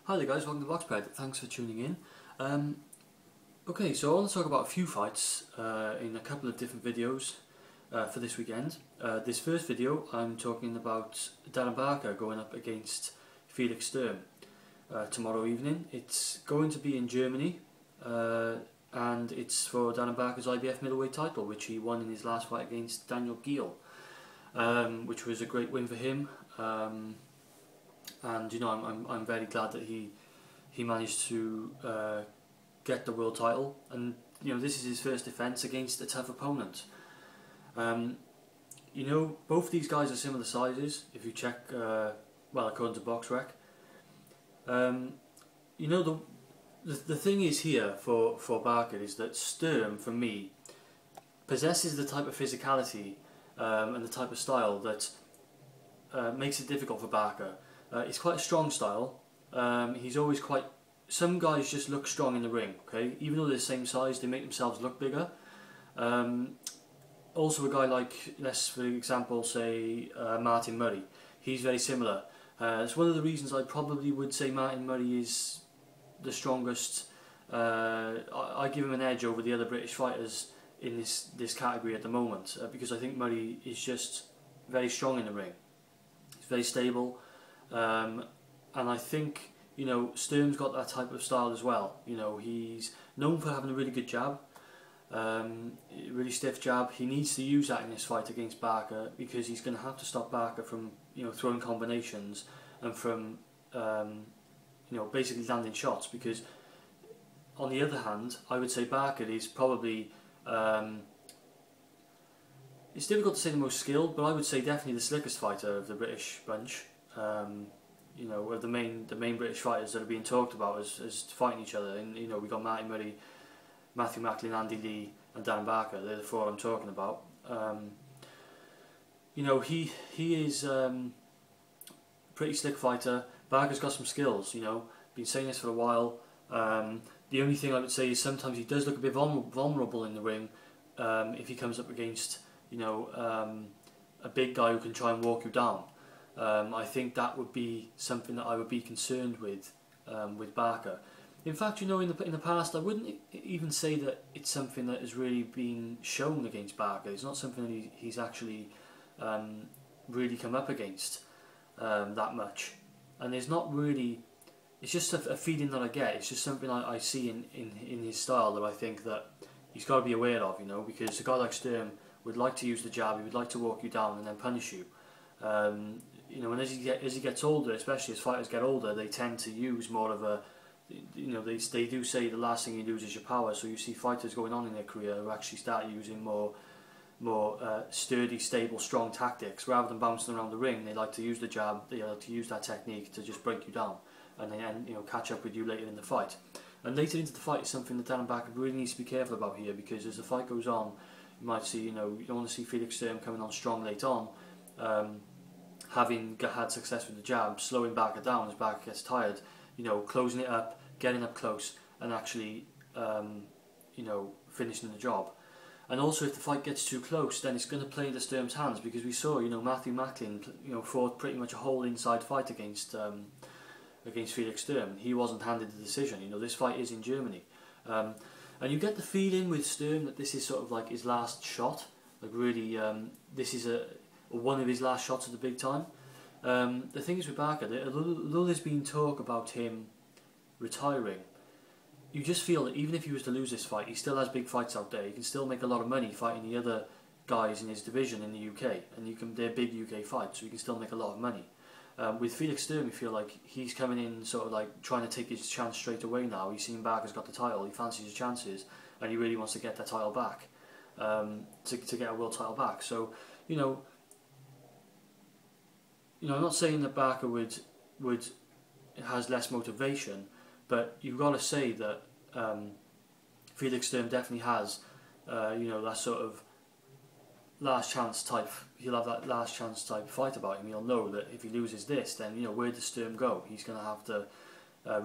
Hi there guys, welcome to Boxped. Thanks for tuning in. Okay, so I want to talk about a few fights in a couple of different videos for this weekend. This first video I'm talking about Darren Barker going up against Felix Sturm tomorrow evening. It's going to be in Germany and it's for Darren Barker's IBF middleweight title, which he won in his last fight against Daniel Giel, which was a great win for him. And you know, I'm very glad that he managed to get the world title, and you know, this is his first defence against a tough opponent. You know, both these guys are similar sizes. If you check, well, according to BoxRec, you know, the thing is here for Barker is that Sturm, for me, possesses the type of physicality and the type of style that makes it difficult for Barker. It's quite a strong style. He's always quite... Some guys just look strong in the ring, okay? Even though they're the same size, they make themselves look bigger. Also a guy like, let's for example say Martin Murray. He's very similar. It's one of the reasons I probably would say Martin Murray is the strongest. I give him an edge over the other British fighters in this category at the moment, because I think Murray is just very strong in the ring. He's very stable. And I think, you know, Sturm's got that type of style as well. You know, he's known for having a really good jab, really stiff jab. He needs to use that in this fight against Barker, because he's going to have to stop Barker from, you know, throwing combinations and from, you know, basically landing shots. Because on the other hand, I would say Barker is probably, it's difficult to say the most skilled, but I would say definitely the slickest fighter of the British bunch. You know, of the main British fighters that are being talked about as fighting each other. And you know, we got Martin Murray, Matthew Macklin, Andy Lee, and Darren Barker. They're the four I'm talking about. You know, he is a pretty slick fighter. Barker's got some skills. You know, been saying this for a while. The only thing I would say is sometimes he does look a bit vulnerable in the ring if he comes up against, you know, a big guy who can try and walk you down. I think that would be something that I would be concerned with Barker. In fact, you know, in the past, I wouldn't even say that it's something that has really been shown against Barker. It's not something that he's actually really come up against that much. And there's not really... It's just a feeling that I get. It's just something I see in his style that I think that he's got to be aware of, you know, because a guy like Sturm would like to use the jab, he would like to walk you down and then punish you. You know, and as he gets older, especially as fighters get older, they tend to use more of a, you know, they do say the last thing you lose is your power. So you see fighters going on in their career who actually start using more sturdy, stable, strong tactics rather than bouncing around the ring. They like to use the jab. They like to use that technique to just break you down and then, you know, catch up with you later in the fight. And later into the fight is something that Darren Barker really needs to be careful about here, because as the fight goes on, you might see, you know, you don't want to see Felix Sturm coming on strong late on. Having had success with the jab, slowing Barker down as Barker gets tired, you know, closing it up, getting up close, and actually, you know, finishing the job. And also, if the fight gets too close, then it's going to play into Sturm's hands, because we saw, you know, Matthew Macklin, you know, fought pretty much a whole inside fight against Felix Sturm. He wasn't handed the decision. You know, this fight is in Germany, and you get the feeling with Sturm that this is sort of like his last shot. Like really, this is one of his last shots at the big time. The thing is with Barker, although there's been talk about him retiring, you just feel that even if he was to lose this fight, he still has big fights out there. He can still make a lot of money fighting the other guys in his division in the UK, and they're big UK fights, so he can still make a lot of money. With Felix Sturm, you feel like he's coming in sort of like trying to take his chance straight away now. He's seen Barker's got the title, he fancies his chances, and he really wants to get that title back, to get a world title back. So, you know, I'm not saying that Barker has less motivation, but you've got to say that Felix Sturm definitely has, you know, that sort of last chance type. He'll have that last chance type fight about him. He'll know that if he loses this, then, you know, where does Sturm go? He's going to have to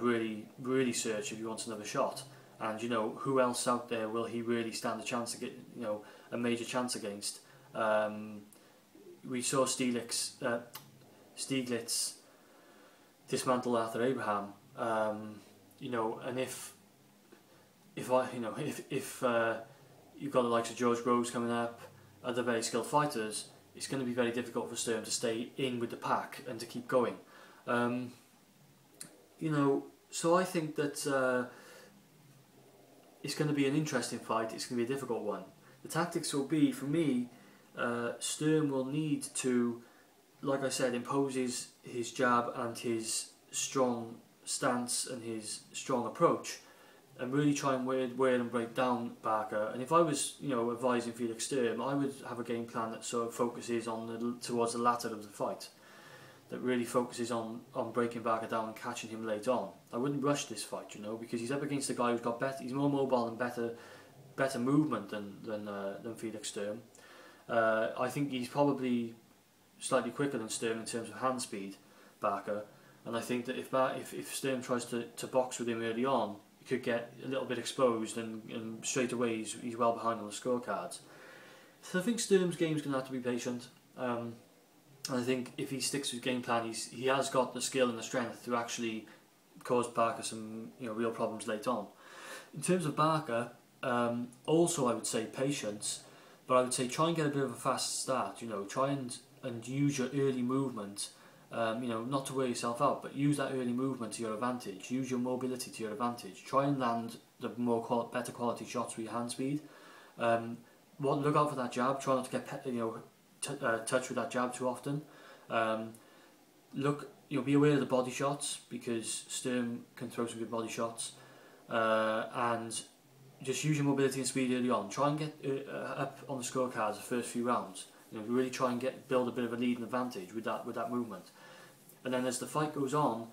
really search if he wants another shot. And you know, who else out there will he really stand a chance to get, you know, a major chance against? We saw Stieglitz dismantle Arthur Abraham You know, and if you've got the likes of George Groves coming up, other very skilled fighters, it's going to be very difficult for Sturm to stay in with the pack and to keep going. You know, so I think that it's going to be an interesting fight. It's going to be a difficult one. The tactics will be, for me, Sturm will need to, like I said, impose his jab and his strong stance and his strong approach, and really try and wear and break down Barker. And if I was, you know, advising Felix Sturm, I would have a game plan that sort of focuses on towards the latter of the fight, that really focuses on breaking Barker down and catching him late on. I wouldn't rush this fight, you know, because he's up against a guy who's got he's more mobile and better movement than Felix Sturm. I think he's probably slightly quicker than Sturm in terms of hand speed, Barker, and I think that if Sturm tries to box with him early on, he could get a little bit exposed, and straight away he's well behind on the scorecards. So I think Sturm's game's going to have to be patient. And I think if he sticks to his game plan, he has got the skill and the strength to actually cause Barker some, you know, real problems late on. In terms of Barker, also I would say patience, but I would say try and get a bit of a fast start. You know, try and use your early movement. You know, not to wear yourself out, but use that early movement to your advantage. Use your mobility to your advantage. Try and land the better quality shots with your hand speed. Look out for that jab. Try not to get touch with that jab too often. Be aware of the body shots, because Sturm can throw some good body shots, and just use your mobility and speed early on. Try and get up on the scorecards the first few rounds. You know, really try and build a bit of a lead and advantage with that movement. And then as the fight goes on,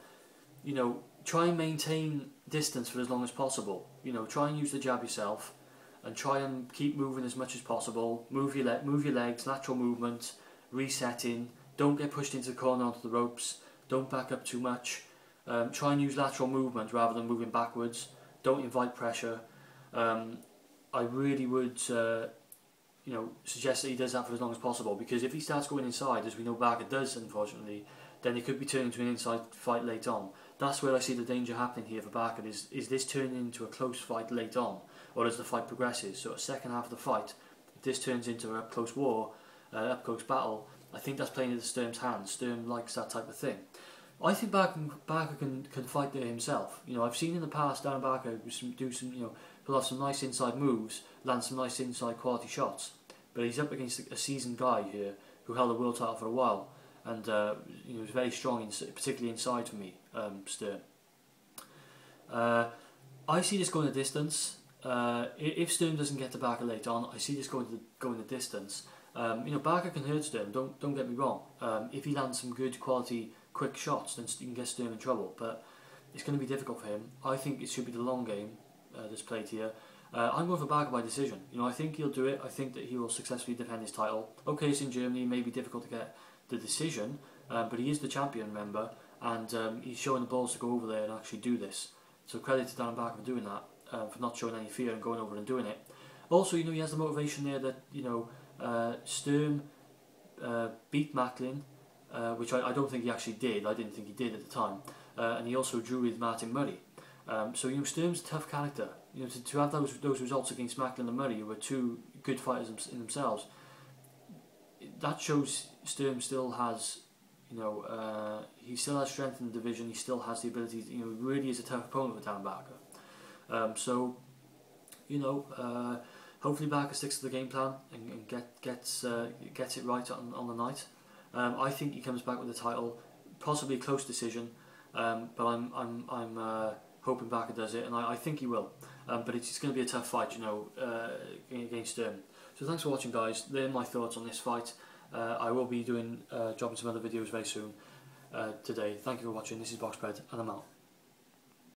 you know, try and maintain distance for as long as possible. You know, try and use the jab yourself, and try and keep moving as much as possible. Move your legs, lateral movement, resetting. Don't get pushed into the corner onto the ropes. Don't back up too much. Try and use lateral movement rather than moving backwards. Don't invite pressure. I really would suggest that he does that for as long as possible, because if he starts going inside, as we know Barker does unfortunately, then it could be turning into an inside fight late on. That's where I see the danger happening here for Barker. Is this turning into a close fight late on, or as the fight progresses? So a second half of the fight, if this turns into a close war, up-close battle, I think that's playing into Sturm's hands. Sturm likes that type of thing. I think Barker can fight there himself. You know, I've seen in the past Darren Barker pull off some nice inside moves, land some nice inside quality shots. But he's up against a seasoned guy here who held the world title for a while, and he was very strong, particularly inside for me, Sturm. I see this going the distance. If Sturm doesn't get to Barker late on, I see this going the distance. Barker can hurt Sturm. Don't get me wrong. If he lands some good quality quick shots, then you can get Sturm in trouble. But it's going to be difficult for him. I think it should be the long game that's played here. I'm going for Barker by decision. You know, I think he'll do it. I think that he will successfully defend his title. Okay, it's in Germany. It may be difficult to get the decision, but he is the champion, remember, and he's showing the balls to go over there and actually do this. So credit to Darren Barker for doing that, for not showing any fear and going over and doing it. Also, you know, he has the motivation there that, you know, Sturm beat Macklin, which I don't think he actually did. I didn't think he did at the time, and he also drew with Martin Murray. So you know, Sturm's a tough character. You know, to have those results against Macklin and Murray, who were two good fighters in themselves, that shows Sturm still has, you know, he still has strength in the division. He still has the ability. You know, he really is a tough opponent for Darren Barker. So, you know, hopefully Barker sticks to the game plan and gets it right on the night. I think he comes back with the title, possibly a close decision, but I'm hoping Barker does it, and I think he will. But it's going to be a tough fight, you know, against Sturm. So thanks for watching, guys. They're my thoughts on this fight. I will be dropping some other videos very soon today. Thank you for watching. This is Boxbred, and I'm out.